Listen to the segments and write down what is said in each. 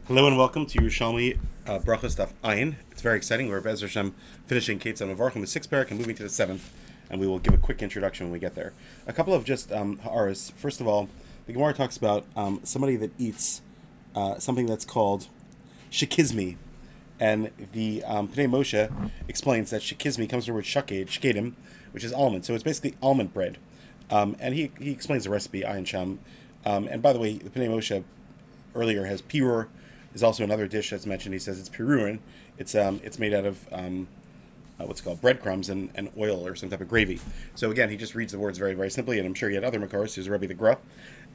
Hello and welcome to Yerushalmi Berachos Daf Ayin. It's very exciting. We're Be'ez Hashem finishing Kate Mavarchim, the sixth parak, and moving to the seventh, and we will give a quick introduction when we get there. A couple of just ha'aras. First of all, the Gemara talks about somebody that eats something that's called shikizmi, and the Pnei Moshe explains that shikizmi comes from the word shakedim, which is almond. So it's basically almond bread, and he explains the recipe Ayin Sham. And by the way, the Pnei Moshe earlier has pirur. There's also another dish that's mentioned. He says it's piruin. It's made out of what's called breadcrumbs and oil or some type of gravy. So again, he just reads the words very, very simply, and I'm sure he had other makars. He was Rabbi the Gra.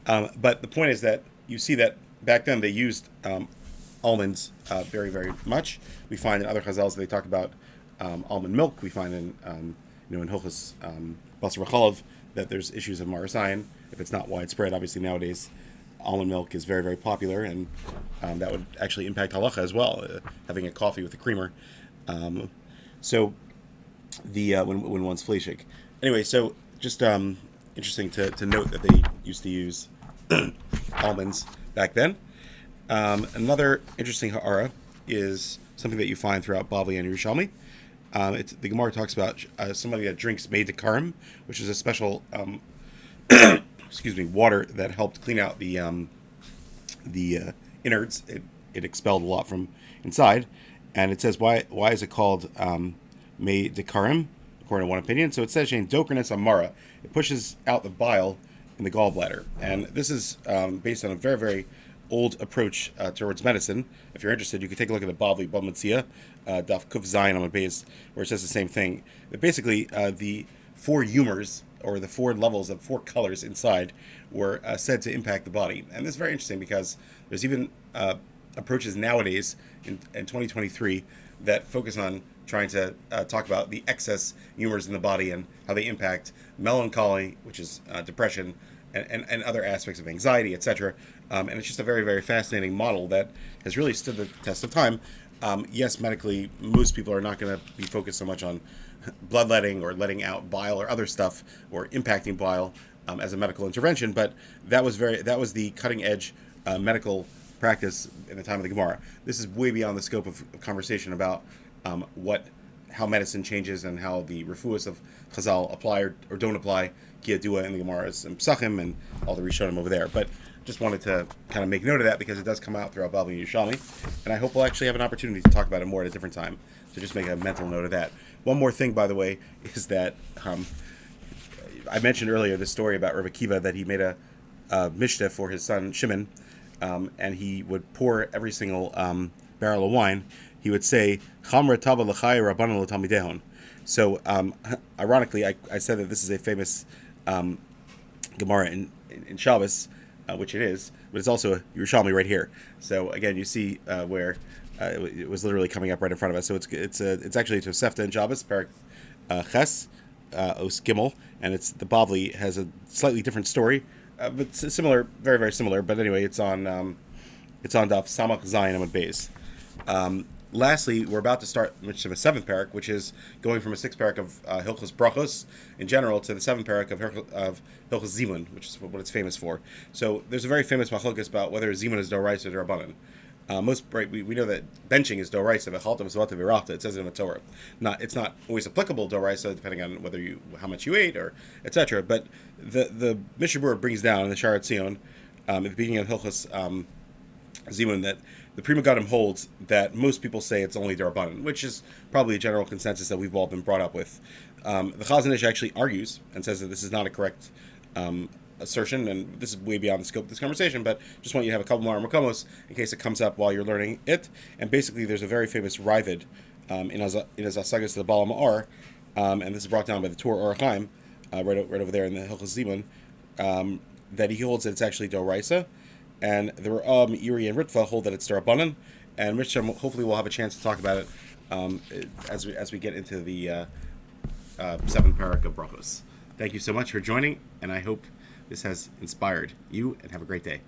But the point is that you see that back then they used almonds very, very much. We find in other chazals they talk about almond milk. We find in in Hilchos Basar V'Chalav that there's issues of marasayin if it's not widespread. Obviously nowadays almond milk is very, very popular, and that would actually impact halacha as well, having a coffee with a creamer. So the when one's fleshig. Anyway, so just interesting to note that they used to use almonds back then. Another interesting ha'ara is something that you find throughout Bile and Yerushalmi. The Gemara talks about somebody that drinks made to karim, which is a special water that helped clean out the innards. It expelled a lot from inside, and it says why is it called mei dekarim according to one opinion. So it says shein dokernus amara. It pushes out the bile in the gallbladder, and this is based on a very, very old approach towards medicine. If you're interested, you can take a look at the Bavli Bamatzia, Daf Kuf Zayin on the base, where it says the same thing. That basically the four humors, or the four levels of four colors inside, were said to impact the body. And this is very interesting because there's even approaches nowadays in 2023 that focus on trying to talk about the excess humors in the body and how they impact melancholy, which is depression, and other aspects of anxiety, etc. And it's just a very, very fascinating model that has really stood the test of time. Yes, medically, most people are not going to be focused so much on bloodletting or letting out bile or other stuff or impacting bile as a medical intervention, but that was the cutting edge medical practice in the time of the Gemara. This is way beyond the scope of conversation about how medicine changes and how the refuahs of Chazal apply or don't apply, Kiyadua in the Gemara's and Psachim and all the Rishonim over there. But just wanted to kind of make note of that because it does come out throughout Bavli and Yerushalmi, and I hope we'll actually have an opportunity to talk about it more at a different time. So just make a mental note of that. One more thing, by the way, is that I mentioned earlier the story about Rabbi Kiva that he made a mishnah for his son Shimon, and he would pour every single barrel of wine. He would say, "Chamra tava l'chai rabbanan l'talmidehon." So, ironically, I said that this is a famous Gemara in Shabbos, which it is, but it's also a Yerushalmi right here. So again, you see where it was literally coming up right in front of us. So it's actually a Tosefta in Shabbos, Parak Ches, Os Gimel, and the Bavli has a slightly different story, but similar, very, very similar. But anyway, it's on Daf Samach Zayin Amud Beis. Lastly, we're about to start a seventh parak, which is going from a sixth parak of Hilchos Berachos in general to the seventh parak of Hilchos Zimmun, which is what it's famous for. So there's a very famous machlokas about whether Zimmun is doraisa or derabanan. We know that benching is doraisa, v'chalta v'svata v'rachta. It says it in the Torah. It's not always applicable doraisa depending on how much you ate or etc. But the Mishnah Berurah brings down in the Sharat Zion at the beginning of Hilchos Zimmun that the Prima Gadim holds that most people say it's only Darabanan, which is probably a general consensus that we've all been brought up with. The Chazon Ish actually argues and says that this is not a correct assertion, and this is way beyond the scope of this conversation, but just want you to have a couple more Makomos in case it comes up while you're learning it. And basically, there's a very famous Ravid in his Asagas to the Bala Ma'ar, and this is brought down by the Torah Or Chaim, right over there in the Hilchos Zimun, that he holds that it's actually Doraisa. And the Iri and Ritva hold that it's Darabanan, and Rishon hopefully we'll have a chance to talk about it as we get into the seventh parak of Berachos. Thank you so much for joining, and I hope this has inspired you, and have a great day.